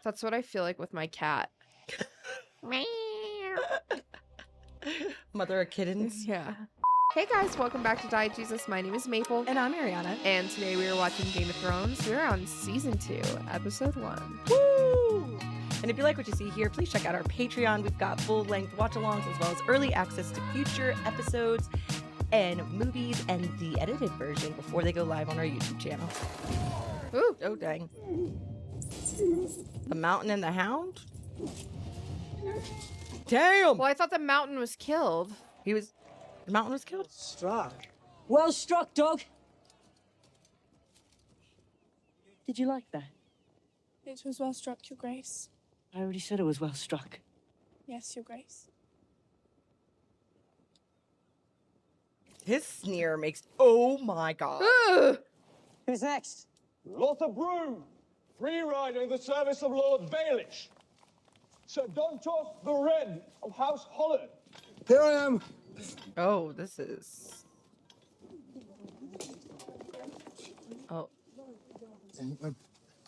That's what I feel like with my cat. Mother of kittens. Yeah. Hey guys, welcome back to Die Jesus. My name is Maple. And I'm Arianna. And today we are watching Game of Thrones. We're on Season 2, Episode 1. Woo! And if you like what you see here, please check out our Patreon. We've got full-length watch-alongs as well as early access to future episodes and movies and the edited version before they go live on our YouTube channel. Ooh. Oh, dang. The Mountain and the Hound? Damn! Well, I thought the mountain was killed. The mountain was killed? Struck. Well struck, dog. Did you like that? It was well struck, Your Grace. I already said it was well struck. Yes, Your Grace. His sneer makes... Oh my god. Ugh. Who's next? Lothar Broom, free rider in the service of Lord Baelish. Sir Dontos the Red of House Holland. Here I am. Oh, this is... Oh.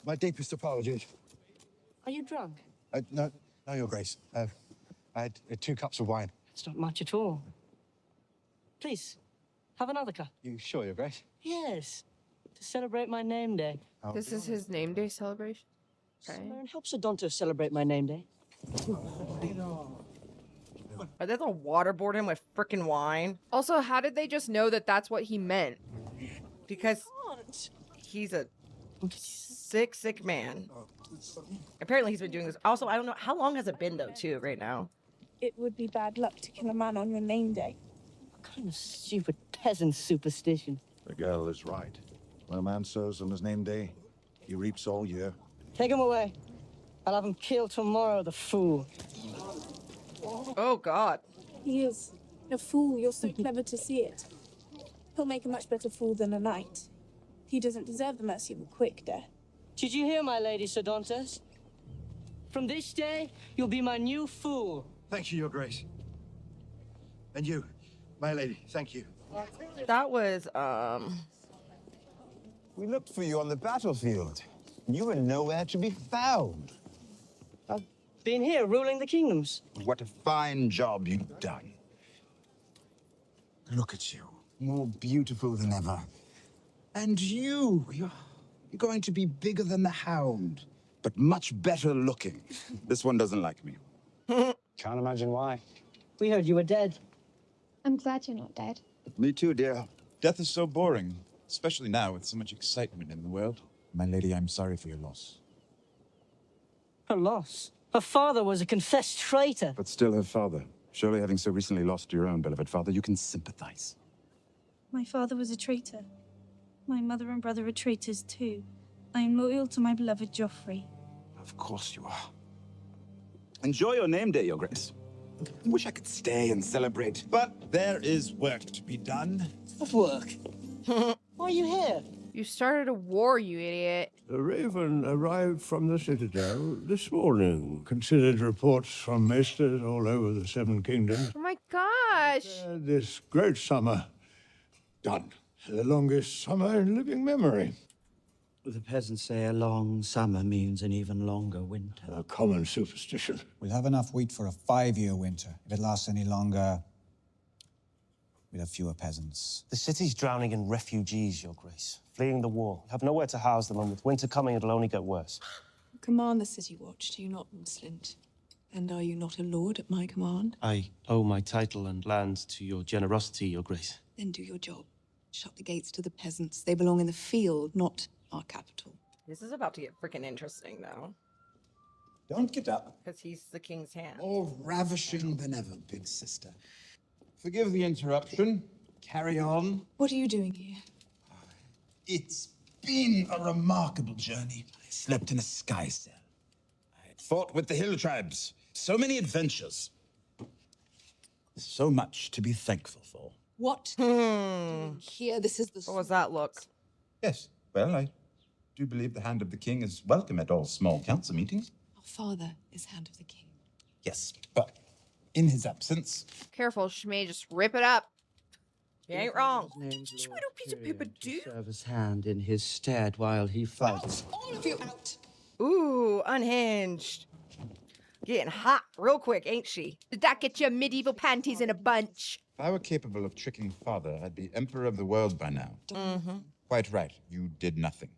My deepest apologies. Are you drunk? No, Your Grace. I had 2 cups of wine. It's not much at all. Please, have another cup. You sure, Your Grace? Yes, to celebrate my name day. Oh. This is his name day celebration? Okay. Someone help Sir Dontos celebrate my name day. Are they gonna waterboard him with frickin' wine? Also, how did they just know that that's what he meant? Because he's a sick man. Apparently he's been doing this. Also, I don't know, how long has it been though, too, right now? It would be bad luck to kill a man on your name day. What kind of stupid peasant superstition? The girl is right. When a man sows on his name day, he reaps all year. Take him away. I'll have him killed tomorrow, the fool. Oh, God. He is a fool. You're so clever to see it. He'll make a much better fool than a knight. He doesn't deserve the mercy of a quick death. Did you hear, my lady, Sir Dontos? From this day, you'll be my new fool. Thank you, Your Grace. And you, my lady, thank you. That was, We looked for you on the battlefield. You were nowhere to be found. I've been here ruling the kingdoms. What a fine job you've done. Look at you, more beautiful than ever. And you're going to be bigger than the Hound, but much better looking. This one doesn't like me. Can't imagine why. We heard you were dead. I'm glad you're not dead. Me too, dear. Death is so boring, especially now with so much excitement in the world. My lady, I'm sorry for your loss. Her loss. Her father was a confessed traitor. But still her father. Surely having so recently lost your own beloved father, you can sympathize. My father was a traitor. My mother and brother are traitors too. I am loyal to my beloved Joffrey. Of course you are. Enjoy your name day, Your Grace. Wish I could stay and celebrate. But there is work to be done. What work? Why are you here? You started a war, you idiot. The Raven arrived from the Citadel this morning. Considered reports from maesters all over the 7 kingdoms. Oh my gosh. This great summer, done. The longest summer in living memory. The peasants say a long summer means an even longer winter. A common superstition. We'll have enough wheat for a 5-year winter. If it lasts any longer, we'll have fewer peasants. The city's drowning in refugees, Your Grace. Fleeing the war. We have nowhere to house them, and with winter coming, it'll only get worse. Command the city watch, do you not, Slint? And are you not a lord at my command? I owe my title and lands to your generosity, Your Grace. Then do your job. Shut the gates to the peasants. They belong in the field, not our capital. this is about to get freaking interesting, though. Don't get up. Because he's the king's hand. More ravishing than ever, big sister. Forgive the interruption. Carry on. What are you doing here? It's been a remarkable journey. I slept in a sky cell. I fought with the hill tribes. So many adventures. So much to be thankful for. What? Here, this is the... What was that look? Yes, well, I do believe the Hand of the King is welcome at all small council meetings. Our father is Hand of the King. Yes, but in his absence... Careful, she may just rip it up. You ain't wrong. What would a piece of paper do? Serve his hand in his stead while he fights. All of you out! Ooh, unhinged. Getting hot real quick, ain't she? Did that get your medieval panties in a bunch? If I were capable of tricking father, I'd be emperor of the world by now. Mm-hmm. Quite right. You did nothing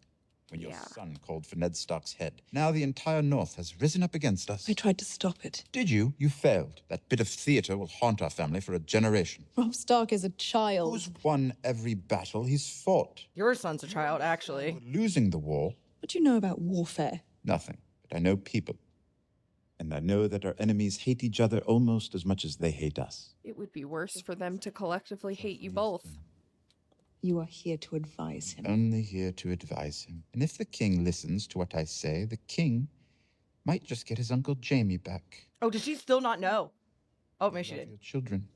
when your son called for Ned Stark's head. Now the entire North has risen up against us. I tried to stop it. Did you? You failed. That bit of theater will haunt our family for a generation. Rob Stark is a child. Who's won every battle he's fought? Your son's a child, actually. Losing the war? What do you know about warfare? Nothing. But I know people. And I know that our enemies hate each other almost as much as they hate us. It would be worse for them to collectively hate you both. You are here to advise him. Only here to advise him. And if the king listens to what I say, the king might just get his Uncle Jamie back. Oh, does she still not know? Oh, maybe she did. Your children.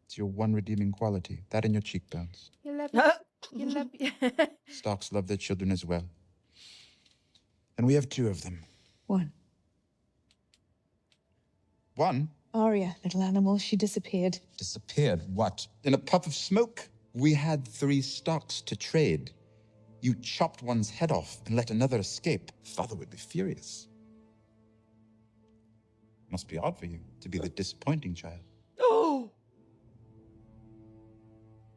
It's your one redeeming quality. That and your cheekbones. You love you love Starks love their children as well. And we have two of them. One. One? Arya, little animal, she disappeared. Disappeared? What? In a puff of smoke? We had 3 Starks to trade. You chopped one's head off and let another escape. Father would be furious. Must be odd for you to be the disappointing child. Oh!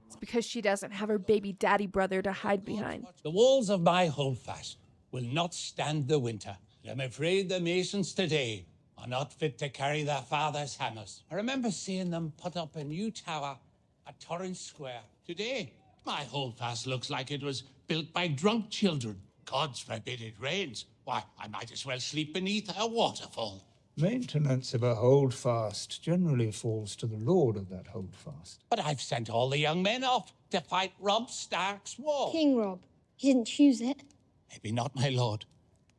It's because she doesn't have her baby daddy brother to hide behind. The walls of my holdfast will not stand the winter. I'm afraid the masons today are not fit to carry their father's hammers. I remember seeing them put up a new tower at Torrance Square. Today, my holdfast looks like it was built by drunk children. Gods forbid it rains. Why, I might as well sleep beneath a waterfall. Maintenance of a holdfast generally falls to the lord of that holdfast. But I've sent all the young men off to fight Robb Stark's war. King Robb. He didn't choose it. Maybe not, my lord.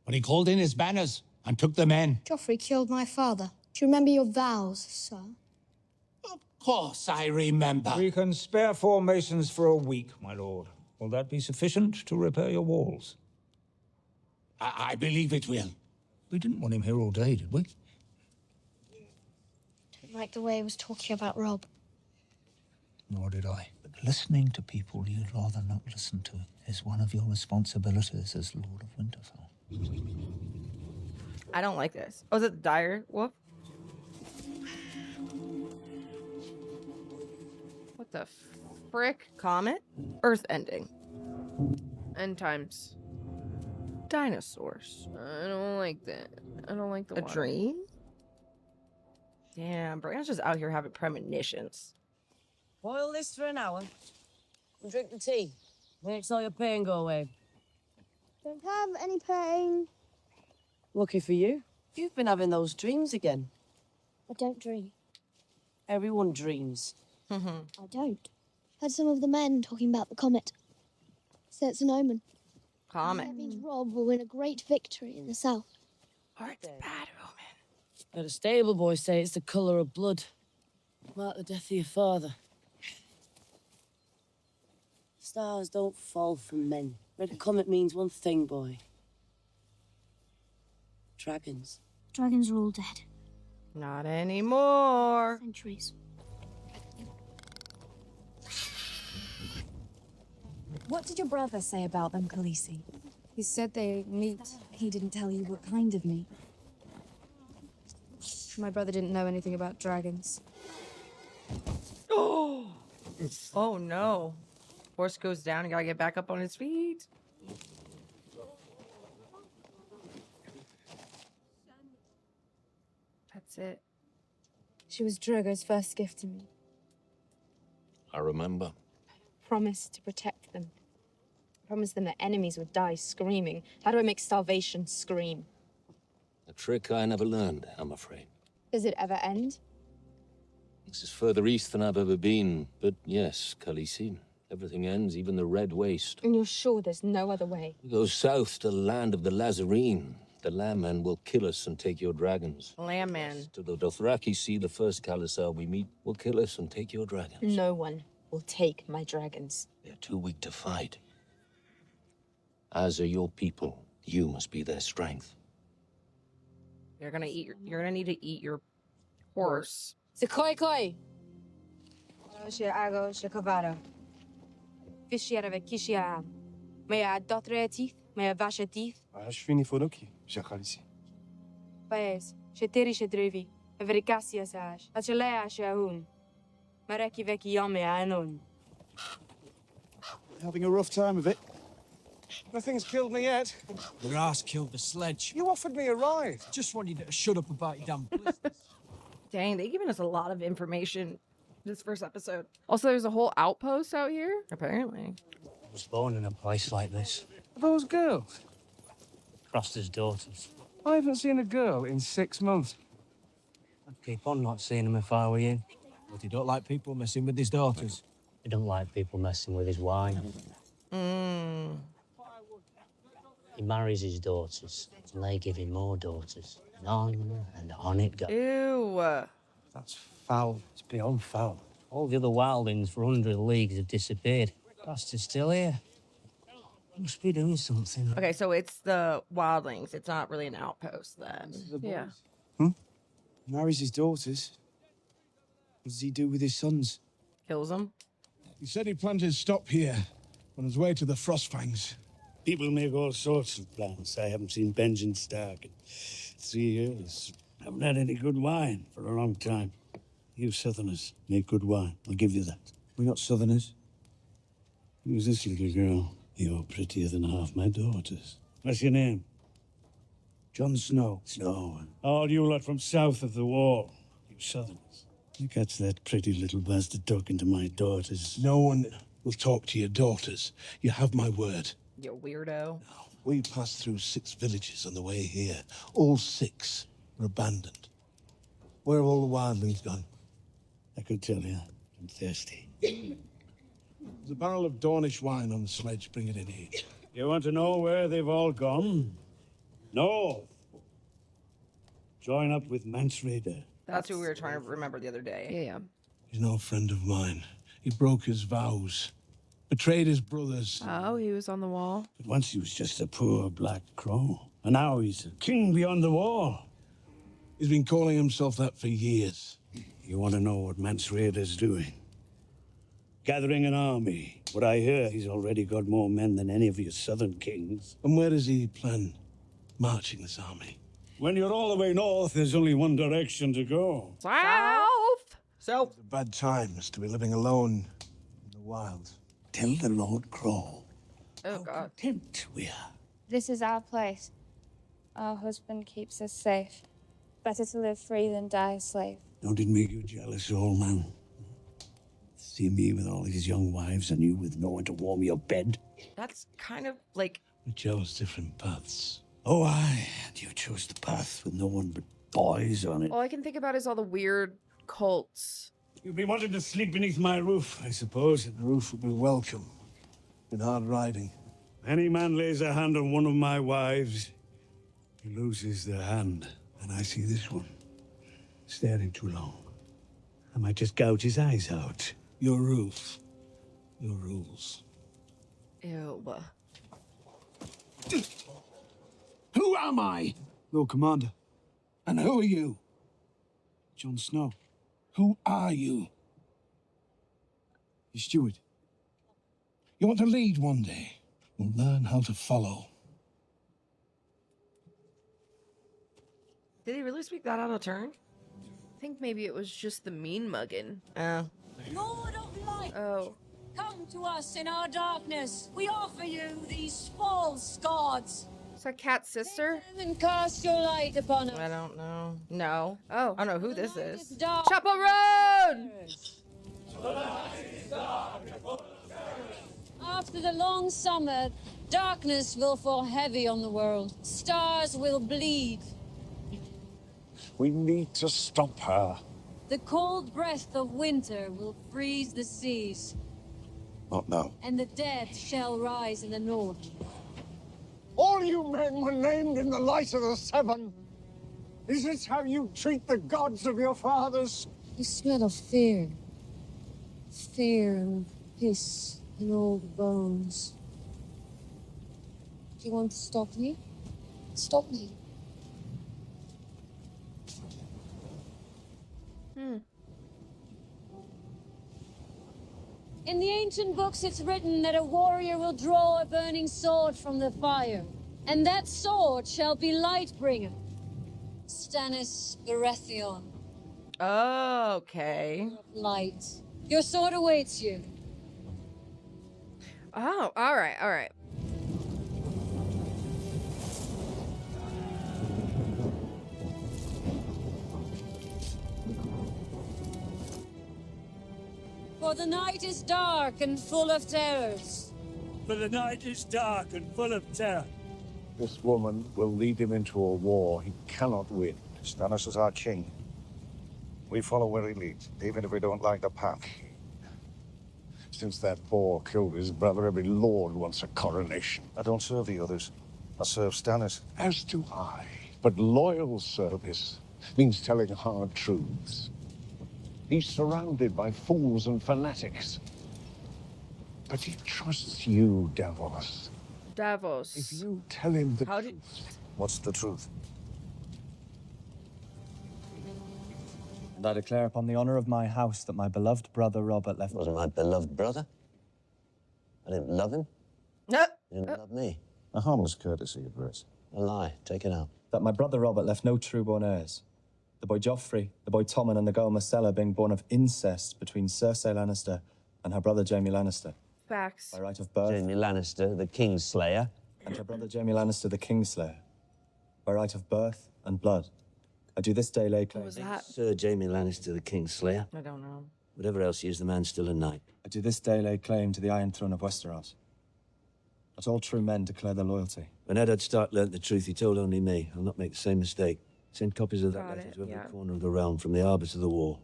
But he called in his banners and took the men. Joffrey killed my father. Do you remember your vows, sir? Of course I remember. We can spare 4 masons for a week, my lord. Will that be sufficient to repair your walls? I believe it will. We didn't want him here all day, did we? Didn't like the way he was talking about Robb. Nor did I. But listening to people you'd rather not listen to is one of your responsibilities as Lord of Winterfell. I don't like this. Oh, is it the dire wolf? What the frick? Comet? Earth ending. End times. Dinosaurs. I don't like that. I don't like the A water. dream? Damn, Brianna's just out here having premonitions. Boil this for an hour and drink the tea. Makes all your pain go away. Don't have any pain. Lucky for you. You've been having those dreams again. I don't dream. Everyone dreams. I don't. Heard some of the men talking about the comet. Say it's an omen. Comet. That means Robb will win a great victory in the south. Or it's bad omen. But the stable boys say it's the colour of blood. Mark the death of your father. Stars don't fall from men. Red comet means one thing, boy. Dragons. Dragons are all dead. Not anymore. Centuries. What did your brother say about them, Khaleesi? He said they meet. He didn't tell you what kind of meat. My brother didn't know anything about dragons. Oh! Oh no. Horse goes down, you gotta get back up on his feet. That's it. She was Drogo's first gift to me. I remember. Promised to protect them. Promised them that enemies would die screaming. How do I make starvation scream? A trick I never learned, I'm afraid. Does it ever end? This is further east than I've ever been. But yes, Khaleesi, everything ends, even the Red Waste. And you're sure there's no other way? We go south to the land of the Lazarene. The Landmen will kill us and take your dragons. Landman. To the Dothraki Sea, the first Khalisar we meet will kill us and take your dragons. No one will take my dragons. They're too weak to fight. As are your people. You must be their strength. You're gonna need to eat your horse. Sikoi. She ago she kavara. Fishiera ve kishiam. May I dotre teeth? May I vasha teeth? Aș fi nifodoki, Jacalisi. Paes, shetiri shedrivi, everikasia saj, achelea shahun. Mareki veki yame anon. Having a rough time of it. Nothing's killed me yet. Your ass killed the sledge. You offered me a ride. Just wanted you to shut up about your damn blisters. Dang, they've given us a lot of information this first episode. Also, there's a whole outpost out here. Apparently. I was born in a place like this. Are those girls? Croster's daughters. I haven't seen a girl in 6 months. I'd keep on not seeing them if I were you. But he don't like people messing with his daughters. He don't like people messing with his wine. He marries his daughters, and they give him more daughters. And on it goes. Ew. That's foul. It's beyond foul. All the other wildlings for 100 leagues have disappeared. Bastard's still here. Must be doing something. Okay, so it's the wildlings. It's not really an outpost then. Yeah. Marries his daughters. What does he do with his sons? Kills them. He said he planned his stop here on his way to the Frostfangs. People make all sorts of plans. I haven't seen Benjamin Stark in 3 years. Haven't had any good wine for a long time. You Southerners make good wine. I'll give you that. We're not Southerners. Who's this little girl? You're prettier than half my daughters. What's your name? Jon Snow. Snow. All you lot from south of the wall. You Southerners. You catch that pretty little bastard talking to my daughters. No one will talk to your daughters. You have my word. You weirdo. We passed through 6 villages on the way here. All 6 were abandoned. Where have all the wildlings gone? I could tell you. I'm thirsty. There's a barrel of Dornish wine on the sledge. Bring it in here. You want to know where they've all gone? No. Join up with Mance Rayder. That's who we were trying to remember the other day. Yeah. He's no friend of mine. He broke his vows. Betrayed his brothers. Oh, he was on the wall. But once he was just a poor black crow. And now he's a king beyond the wall. He's been calling himself that for years. You want to know what Mance Rayder's doing? Gathering an army. What I hear, he's already got more men than any of your southern kings. And where does he plan marching this army? When you're all the way north, there's only one direction to go. South. It's a bad times to be living alone in the wild. Tell the Lord Crow Oh, God. content we are. This is our place. Our husband keeps us safe. Better to live free than die a slave. Don't it make you jealous, old man? See me with all these young wives and you with no one to warm your bed? That's kind of like... We chose different paths. Oh, aye. And you chose the path with no one but boys on it. All I can think about is all the weird cults. You'll be wanting to sleep beneath my roof, I suppose. The roof will be welcome in hard riding. Any man lays a hand on one of my wives, he loses their hand. And I see this one staring too long. I might just gouge his eyes out. Your roof. Your rules. Ew. Who am I? Lord Commander. And who are you? Jon Snow. Who are you? Your steward. You want to lead one day. You'll learn how to follow. Did he really speak that out of turn? I think maybe it was just the mean mugging. Lord of light, Oh. come to us in our darkness. We offer you these false gods. Is that Cat's sister? And cast your light upon us. I don't know. No. Oh. I don't know who this is. Dark. Chaperone! After the long summer, darkness will fall heavy on the world. Stars will bleed. We need to stop her. The cold breath of winter will freeze the seas, Not now. and the dead shall rise in the north. All you men were named in the light of the Seven. Is this how you treat the gods of your fathers? You smell of fear. Fear and piss and old bones. Do you want to stop me? Stop me. In the ancient books, it's written that a warrior will draw a burning sword from the fire. And that sword shall be Lightbringer. Stannis Baratheon. Okay. Light. Your sword awaits you. Oh, all right, all right. For the night is dark and full of terrors. For the night is dark and full of terror. This woman will lead him into a war he cannot win. Stannis is our king. We follow where he leads, even if we don't like the path. Since that boar killed his brother, every lord wants a coronation. I don't serve the others. I serve Stannis. As do I. But loyal service means telling hard truths. He's surrounded by fools and fanatics. But he trusts you, Davos. Davos. If you tell him the truth. What's the truth? And I declare upon the honor of my house that my beloved brother Robert left... Wasn't my beloved brother? I didn't love him. No. He didn't love me. A harmless courtesy, Bruce. A lie. Take it out. That my brother Robert left no true-born heirs. The boy Joffrey, the boy Tommen, and the girl Marcella being born of incest between Cersei Lannister and her brother Jaime Lannister. Facts. By right of birth. Jaime Lannister, the Kingslayer. And her brother Jaime Lannister, the Kingslayer. By right of birth and blood. I do this day lay claim. What was that? Sir Jaime Lannister, the Kingslayer. I don't know. Whatever else he is, the man's still a knight. I do this day lay claim to the Iron Throne of Westeros. Not all true men declare their loyalty. When Eddard Stark learnt the truth, he told only me. I'll not make the same mistake. Send copies of that Got letter it, to every yeah. corner of the realm, from the arbor to the wall.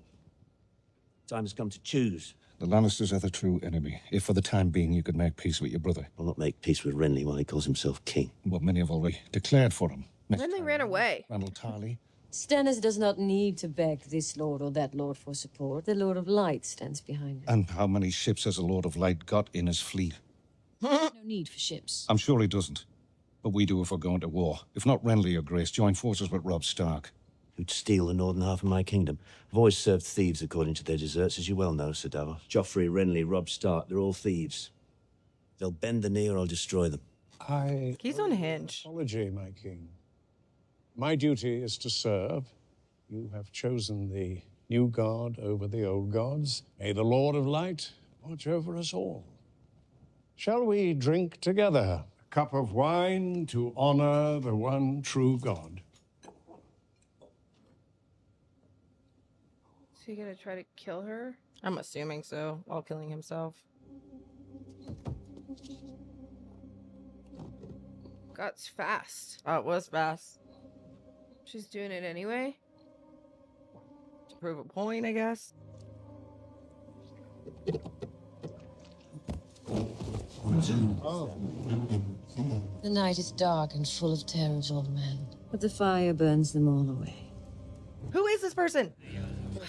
Time has come to choose. The Lannisters are the true enemy. If for the time being you could make peace with your brother. I'll not make peace with Renly while he calls himself king. Well, many have already declared for him. Then they ran away. Randall Tarley. Stannis does not need to beg this lord or that lord for support. The Lord of Light stands behind him. And how many ships has the Lord of Light got in his fleet? No need for ships. I'm sure he doesn't. But we do if we're going to war. If not Renly or Grace, join forces with Robb Stark. Who'd steal the northern half of my kingdom. I've always served thieves according to their deserts, as you well know, Sir Davos. Joffrey, Renly, Robb Stark, they're all thieves. They'll bend the knee or I'll destroy them. He's on Hinge. Apology, my king. My duty is to serve. You have chosen the new god over the old gods. May the Lord of Light watch over us all. Shall we drink together? A cup of wine to honor the one true God. Is he gonna try to kill her? I'm assuming so, while killing himself. God's fast. Oh, it was fast. She's doing it anyway. To prove a point, I guess. The night is dark and full of terrors, old man. But the fire burns them all away. Who is this person?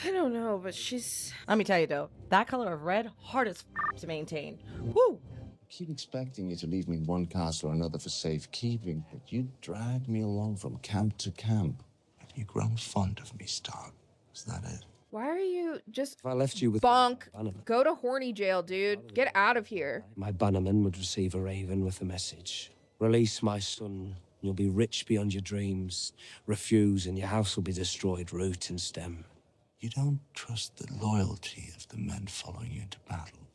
I don't know, but she's... Let me tell you, though. That color of red, hard as to maintain. Woo! I keep expecting you to leave me in one castle or another for safekeeping, but you dragged me along from camp to camp. Have you grown fond of me, Stark? Is that it? Why are you just... If I left you with... Bonk. Bannerman, Go to horny jail, dude. Get out of here. my bannerman would receive a raven with a message. Release my son. You'll be rich beyond your dreams. Refuse, and your house will be destroyed, root and stem. You don't trust the loyalty of the men following you into battle.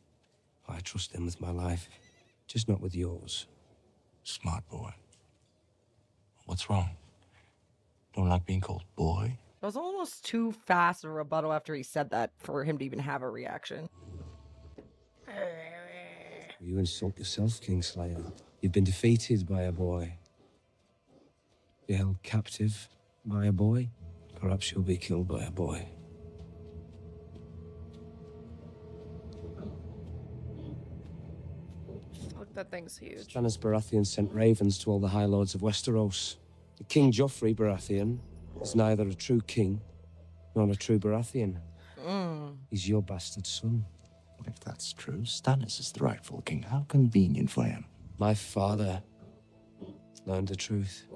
I trust them with my life, just not with yours. Smart boy. What's wrong? Don't like being called boy? It was almost too fast a rebuttal after he said that for him to even have a reaction. You insult yourself, Kingslayer. You've been defeated by a boy. You're held captive by a boy. Perhaps you'll be killed by a boy. Fuck, that thing's huge. Stannis Baratheon sent ravens to all the High Lords of Westeros. The King Joffrey Baratheon is neither a true king nor a true Baratheon. He's your bastard son. If that's true, Stannis is the rightful king. How convenient for him. My father learned the truth.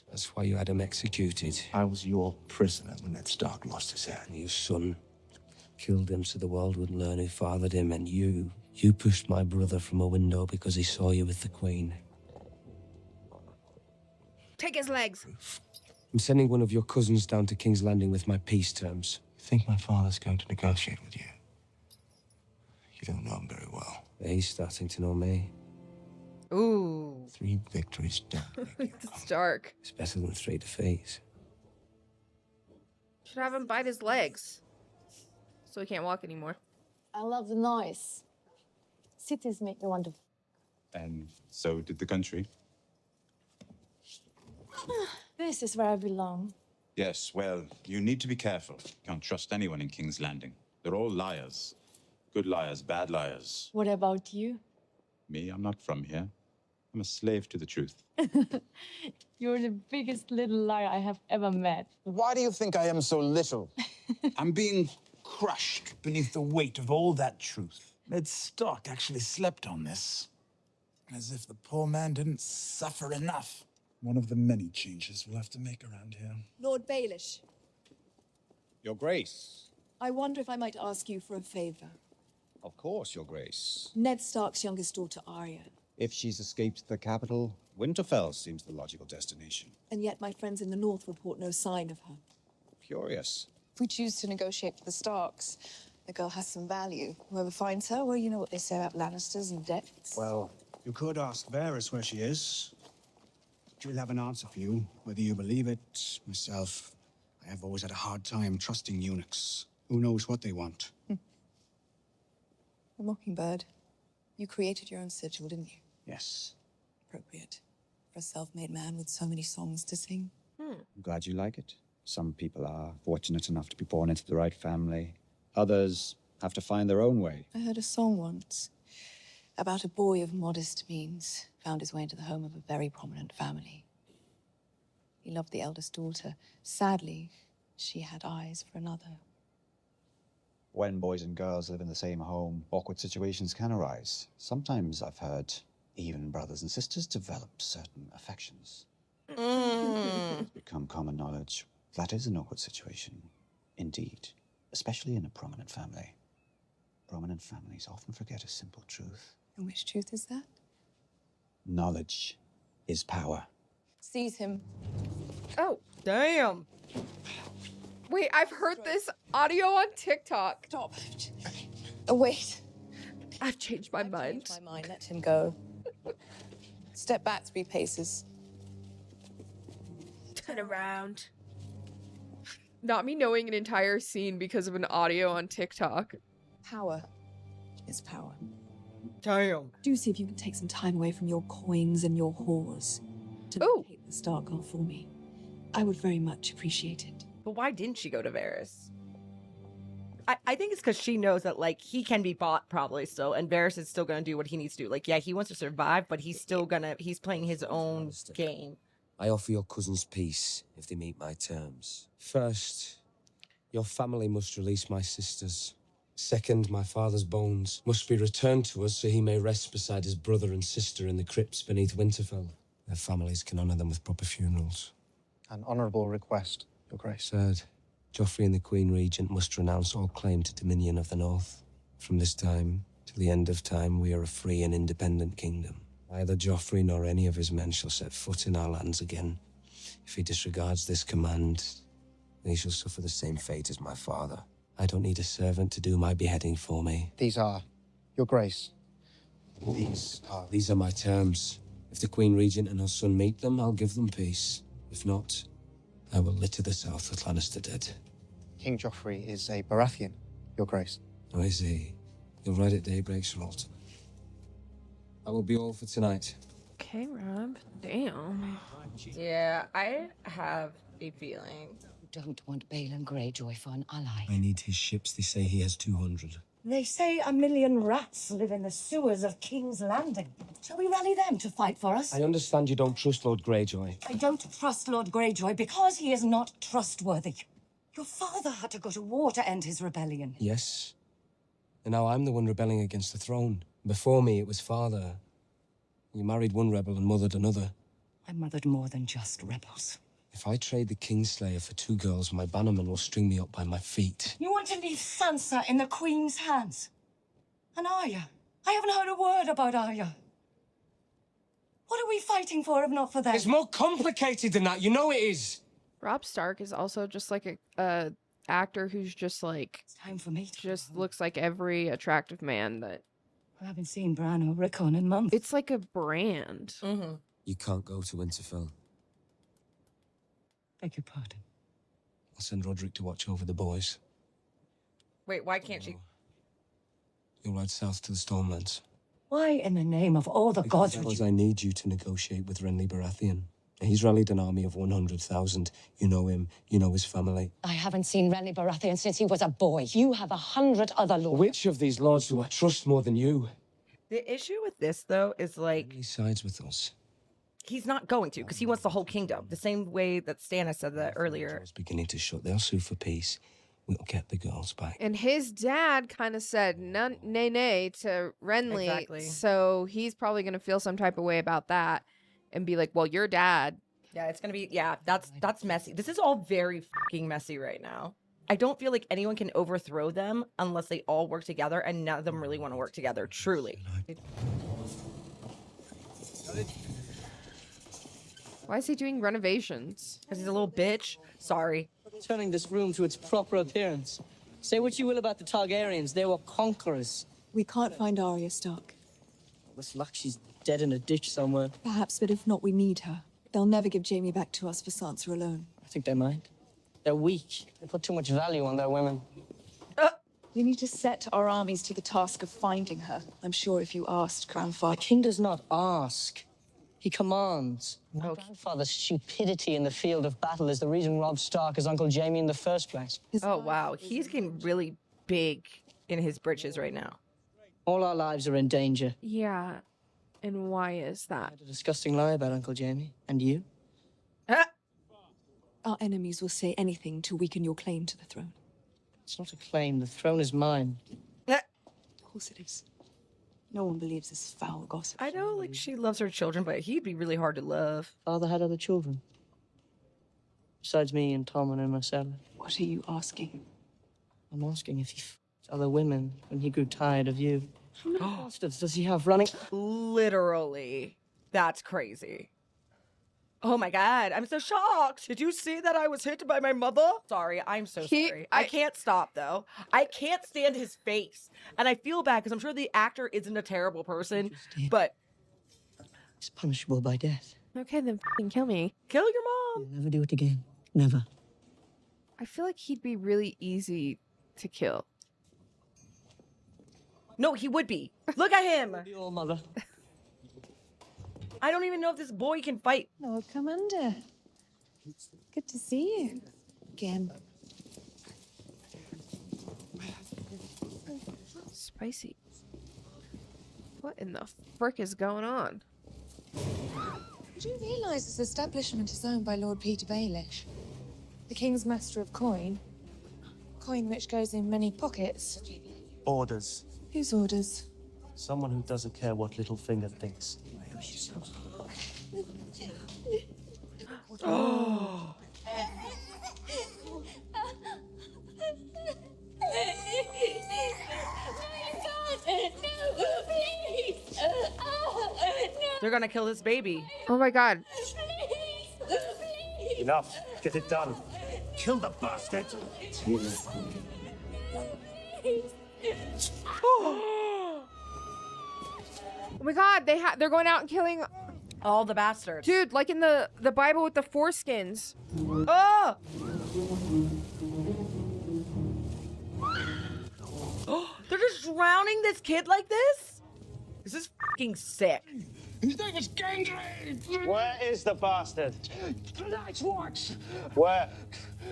That's why you had him executed. I was your prisoner when Ned Stark lost his head. Your son killed him so the world would learn who fathered him, and you pushed my brother from a window because he saw you with the Queen. Take his legs. I'm sending one of your cousins down to King's Landing with my peace terms. You think my father's going to negotiate with you? You don't know him very well. He's starting to know me. Ooh. 3 victories down. It's dark. It's better than 3 defeats. Should have him bite his legs. So he can't walk anymore. I love the noise. Cities make me wonderful. And so did the country. This is where I belong. Yes, well, you need to be careful. Can't trust anyone in King's Landing. They're all liars. Good liars, bad liars. What about you? Me, I'm not from here. I'm a slave to the truth. You're the biggest little liar I have ever met. Why do you think I am so little? I'm being crushed beneath the weight of all that truth. Ned Stark actually slept on this. As if the poor man didn't suffer enough. One of the many changes we'll have to make around here. Lord Baelish, Your Grace. I wonder if I might ask you for a favor. Of course, Your Grace. Ned Stark's youngest daughter, Arya. If she's escaped the capital, Winterfell seems the logical destination. And yet my friends in the north report no sign of her. Curious. If we choose to negotiate with the Starks, the girl has some value. Whoever finds her, well, you know what they say about Lannisters and debts. Well, you could ask Varys where she is. She'll have an answer for you, whether you believe it. Myself, I have always had a hard time trusting eunuchs. Who knows what they want? The Mockingbird. You created your own sigil, didn't you? Yes. Appropriate. For a self-made man with so many songs to sing. I'm glad you like it. Some people are fortunate enough to be born into the right family. Others have to find their own way. I heard a song once about a boy of modest means found his way into the home of a very prominent family. He loved the eldest daughter. Sadly, she had eyes for another. When boys and girls live in the same home, awkward situations can arise. Sometimes I've heard even brothers and sisters develop certain affections. It's become common knowledge. That is an awkward situation. Indeed. Especially in a prominent family. Prominent families often forget a simple truth. And which truth is that? Knowledge is power. Seize him. Oh. Damn. Wait, I've heard this audio on TikTok. Stop. Oh, wait. I've changed my mind. Changed my mind. Let him go. Step back 3 paces. Turn around. Not me knowing an entire scene because of an audio on TikTok. Power is power. Damn. Do see if you can take some time away from your coins and your whores to locate the Stark girl for me. I would very much appreciate it. But why didn't she go to Varys? I think it's because she knows that, like, he can be bought probably still, and Varys is still going to do what he needs to do. Like, yeah, he wants to survive, but he's still he's playing his own game. I offer your cousins peace if they meet my terms. First, your family must release my sisters. Second, my father's bones must be returned to us so he may rest beside his brother and sister in the crypts beneath Winterfell. Their families can honor them with proper funerals. An honorable request, Your Grace. Third, Joffrey and the Queen Regent must renounce all claim to dominion of the North. From this time till the end of time, we are a free and independent kingdom. Neither Joffrey nor any of his men shall set foot in our lands again. If he disregards this command, he shall suffer the same fate as my father. I don't need a servant to do my beheading for me. These are, Your Grace. These are my terms. If the Queen Regent and her son meet them, I'll give them peace. If not, I will litter the south with Lannister dead. King Joffrey is a Baratheon, Your Grace. Oh, is he? You'll ride at daybreak, Sir Alton. That will be all for tonight. Okay, Rob. Damn. Yeah, I have a feeling. Don't want Balon Greyjoy for an ally. I need his ships. They say he has 200. They say 1 million rats live in the sewers of King's Landing. Shall we rally them to fight for us? I understand you don't trust Lord Greyjoy. I don't trust Lord Greyjoy because he is not trustworthy. Your father had to go to war to end his rebellion. Yes. And now I'm the one rebelling against the throne. Before me, it was father. You married one rebel and mothered another. I mothered more than just rebels. If I trade the Kingslayer for 2 girls, my bannermen will string me up by my feet. You want to leave Sansa in the Queen's hands? And Arya? I haven't heard a word about Arya. What are we fighting for if not for them? It's more complicated than that. You know it is. Rob Stark is also just like a actor who's just like It's time for me. Just looks like every attractive man that I haven't seen Bran or Rickon in months. it's like a brand. Mm-hmm. You can't go to Winterfell. Beg your pardon. I'll send Roderick to watch over the boys. Wait, why can't she? You'll ride south to the Stormlands. Why in the name of all the gods would Because you... I need you to negotiate with Renly Baratheon. He's rallied an army of 100,000. You know him. You know his family. I haven't seen Renly Baratheon since he was a boy. You have 100 other lords. Which of these lords do I trust more than you? The issue with this, though, is like... Renly sides with us. He's not going to, because he wants the whole kingdom. The same way that Stannis said that earlier. It's beginning to shut. They'll sue for peace. We'll get the girls back. And his dad kind of said nay to Renly. Exactly. So he's probably going to feel some type of way about that and be like, well, your dad. Yeah, it's gonna be, that's messy. This is all very fucking messy right now. I don't feel like anyone can overthrow them unless they all work together, and none of them really want to work together, truly. Why is he doing renovations? Because he's a little bitch. Sorry. Turning this room to its proper appearance. Say what you will about the Targaryens, they were conquerors. We can't find Arya Stark. With luck, she's dead in a ditch somewhere. Perhaps, but if not, we need her. They'll never give Jaime back to us for Sansa alone. I think they might. They're weak. They put too much value on their women. We need to set our armies to the task of finding her. I'm sure if you asked Grandfather... The king does not ask. He commands. My grandfather's stupidity in the field of battle is the reason Robb Stark is Uncle Jaime in the first place. Oh, wow. He's getting really big in his britches right now. All our lives are in danger. Yeah. And why is that? A disgusting lie about Uncle Jaime. And you? Our enemies will say anything to weaken your claim to the throne. It's not a claim. The throne is mine. Of course it is. No one believes this foul gossip. I know, like, she loves her children, but he'd be really hard to love. Father had other children. Besides me and Tommen and Marcella. What are you asking? I'm asking if he f***ed other women when he grew tired of you. How many bastards does he have running? Literally. That's crazy. Oh my God, I'm so shocked. Did you see that I was hit by my mother? Sorry, I'm so sorry. I can't stop, though. I can't stand his face. And I feel bad because I'm sure the actor isn't a terrible person, but... It's punishable by death. Okay, then fucking kill me. Kill your mom. You'll never do it again. Never. I feel like he'd be really easy to kill. No, he would be. Look at him. Your mother. I don't even know if this boy can fight. Lord Commander. Good to see you. Again. Spicy. What in the frick is going on? Do you realise this establishment is owned by Lord Peter Baelish? The King's Master of Coin? Coin which goes in many pockets. Orders. Whose orders? Someone who doesn't care what Littlefinger thinks. Oh. They're gonna kill this baby. Oh my God. Enough. Get it done. Kill the bastard. Oh my God, they're going out and killing all the bastards. Dude, like in the Bible with the foreskins. Oh! They're just drowning this kid like this? This is fucking sick. His name is Gendry! Where is the bastard? Tonight's watch! Where?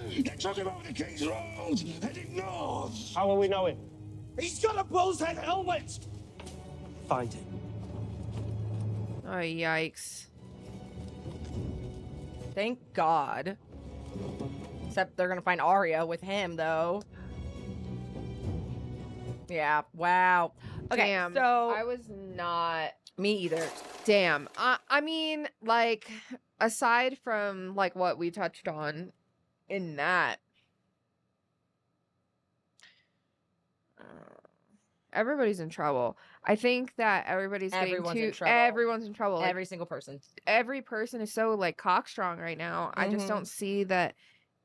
They took him over the King's Road, heading north! How will we know him? He's got a bull's head helmet! Find him. Oh, yikes. Thank God. Except they're gonna find Arya with him, though. Yeah, wow. Okay, Damn, so... I was not... Me either. Damn. I mean, like, aside from, like, what we touched on in that, Everybody's in trouble. I think that everybody's Everyone's getting in too. trouble. Everyone's in trouble. Like, Every single person. every person is so like cockstrong right now. I just Mhm. don't see that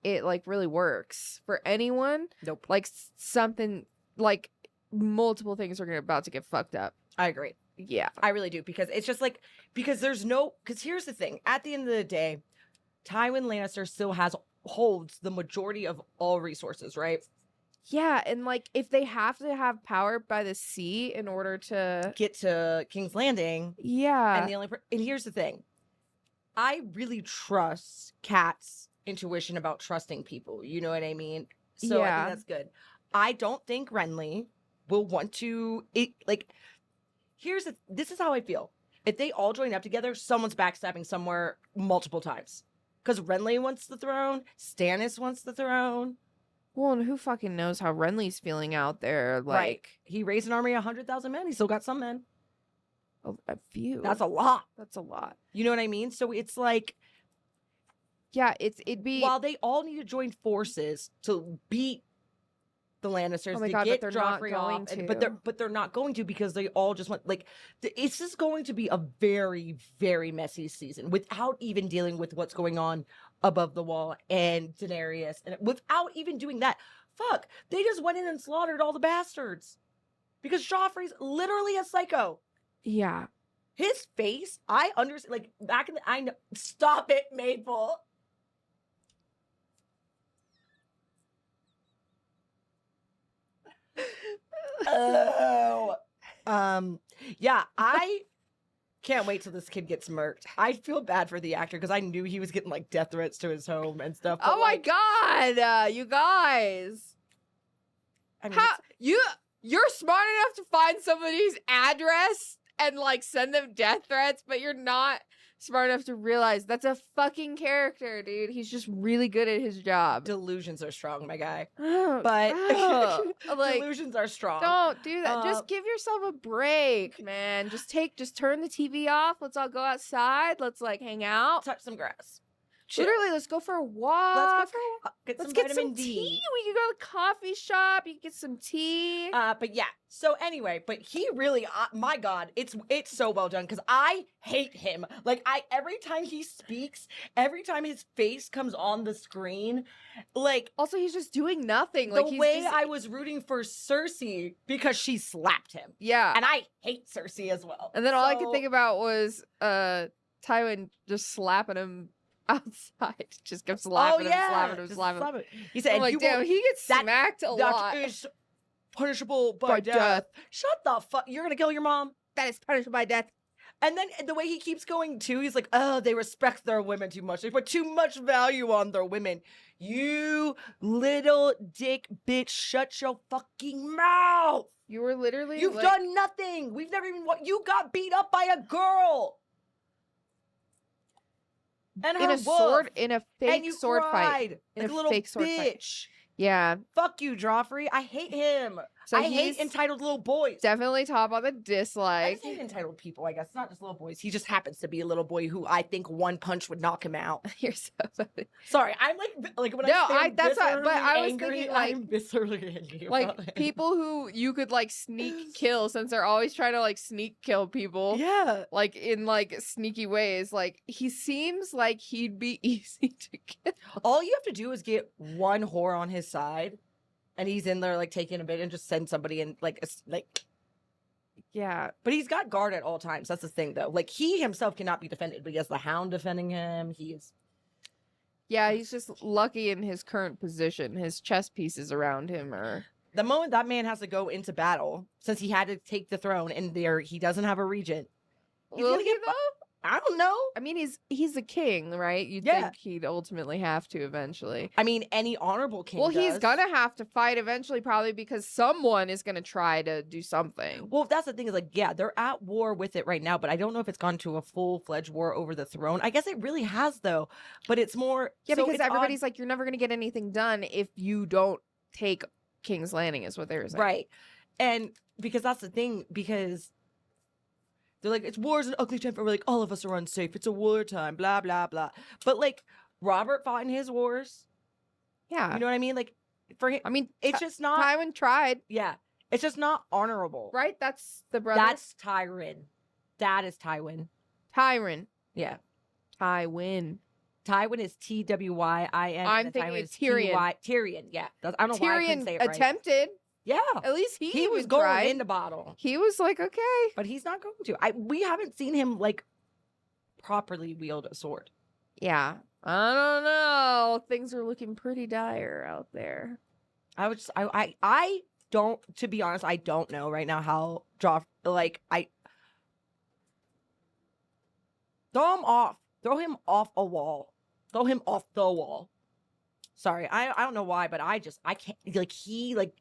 it like really works for anyone. Nope. Like something like multiple things are about to get fucked up. I agree. Yeah. I really do, because it's just like, because here's the thing. At the end of the day, Tywin Lannister still holds the majority of all resources, right? Yeah, and like if they have to have power by the sea in order to get to King's Landing, yeah. And here's the thing. I really trust Kat's intuition about trusting people. You know what I mean? So I Yeah. think that's good. I don't think Renly will want to this is how I feel. If they all join up together, someone's backstabbing somewhere multiple times. Because Renly wants the throne, Stannis wants the throne. Well, and who fucking knows how Renly's feeling out there? Like, Right. He raised an army of 100,000 men. He still got some men. A few. That's a lot. That's a lot. You know what I mean? So it's like, yeah, it'd be while they all need to join forces to beat the Lannisters, Oh my to God, but get they're not Joffrey going off, to. but they're not going to, because they all just want it's just going to be a very, very messy season without even dealing with what's going on above the wall and Daenerys, and without even doing that. Fuck, they just went in and slaughtered all the bastards because Joffrey's literally a psycho. Yeah. His face, I understand. Like back in I know. Stop it, Maple. Oh. Yeah, I can't wait till this kid gets murked. I feel bad for the actor because I knew he was getting like death threats to his home and stuff. Oh my God, you guys. I mean, How you're smart enough to find somebody's address and like send them death threats, but you're not smart enough to realize that's a fucking character, dude. He's just really good at his job. Delusions are strong, my guy. Oh, But like, delusions are strong. don't do that. Just give yourself a break, man. Just turn the TV off. Let's all go outside. Let's like hang out. Touch some grass. Chill. Literally, let's go for a walk. Let's go for a walk. Let's some get vitamin some D. tea. We can go to the coffee shop. You can get some tea. But yeah. So anyway, but he really, my God, it's so well done because I hate him. Like every time he speaks, every time his face comes on the screen, like also he's just doing nothing. The Like way I was rooting for Cersei because she slapped him. Yeah, and I hate Cersei as well. And then all I could think about was Tywin just slapping him outside. Just kept slapping him, slapping him. He said, I'm like, damn, he gets smacked a lot. That is punishable by death. Shut the fuck. You're gonna kill your mom? That is punishable by death. And then the way he keeps going too, he's like, oh, they respect their women too much. They put too much value on their women. You little dick bitch, shut your fucking mouth. You were literally You've done nothing. We've never even you got beat up by a girl. And in a fake sword fight. Like In a a little fake sword fight. bitch. Yeah. Fuck you, Joffrey. I hate him. So I hate he's entitled little boys. Definitely top on the I dislike. hate entitled people, I guess. Not just little boys. He just happens to be a little boy who I think one punch would knock him out. You're so funny. Sorry, I'm like when No, I say that's what, but I was angry, thinking like I'm viscerally angry. like about it. people who you could like sneak kill since they're always trying to like sneak kill people. Yeah. Like in like sneaky ways. Like he seems like he'd be easy to kill. All you have to do is get one whore on his side, and he's in there like taking a bit and just send somebody in like yeah. But he's got guard at all times. That's the thing though. Like he himself cannot be defended, but he has the Hound defending him. Yeah, he's just lucky in his current position. His chess pieces around him are The moment that man has to go into battle, since he had to take the throne and he doesn't have a regent. Will he though? I don't know. I mean, he's a king, right? You'd think he'd ultimately have to eventually. I mean, any honorable king Well, he's does. gonna have to fight eventually, probably because someone is gonna try to do something. Well, that's the thing is like, yeah, they're at war with it right now, but I don't know if it's gone to a full-fledged war over the throne. I guess it really has though, but it's more Because everybody's like, you're never gonna get anything done if you don't take King's Landing, is what they were saying. Right. And because that's the thing, because they're like, it's war's an ugly time, like all of us are unsafe. It's a wartime, blah, blah, blah. But like Robert fought in his wars. Yeah. You know what I mean? Like for him, I mean, it's just not Tywin tried. Yeah. It's just not honorable. Right? That's the brother. That's Tywin. That is Tywin. Tywin. Yeah. Tywin. Tywin is Twyin. I'm thinking Tywin it's Tyrion. Tyrion, yeah. I don't know why I couldn't Tyrion say it right. attempted. Yeah. At least He was even going tried. in the bottle. He was like, okay. But he's not going to. We haven't seen him, like, properly wield a sword. Yeah. I don't know. Things are looking pretty dire out there. I don't, to be honest, I don't know right now how throw him off. Throw him off a wall. Throw him off the wall. Sorry, I don't know why, but I can't, like, he, like,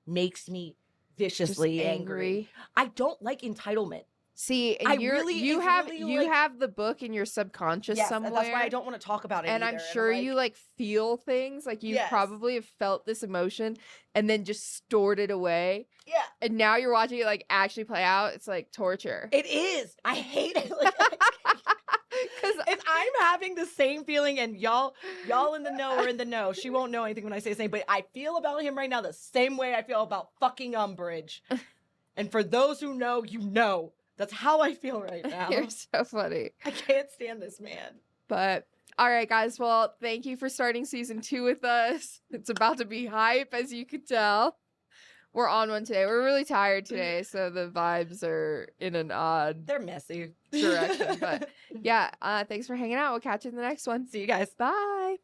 makes me viciously Just angry. I don't like entitlement. See, and you have the book in your subconscious somewhere. That's why I don't want to talk about it. And I'm sure you like feel things, like you Yes. probably have felt this emotion and then just stored it away. Yeah. And now you're watching it like actually play out. It's like torture. It is. I hate it. Because I'm having the same feeling, and y'all in the know are in the know. She won't know anything when I say the same, but I feel about him right now the same way I feel about fucking Umbridge. And for those who know, you know. That's how I feel right now. You're so funny. I can't stand this man. But all right, guys. Well, thank you for starting season 2 with us. It's about to be hype, as you could tell. We're on one today. We're really tired today, so the vibes are in an odd They're messy direction. But yeah, thanks for hanging out. We'll catch you in the next one. See you guys. Bye.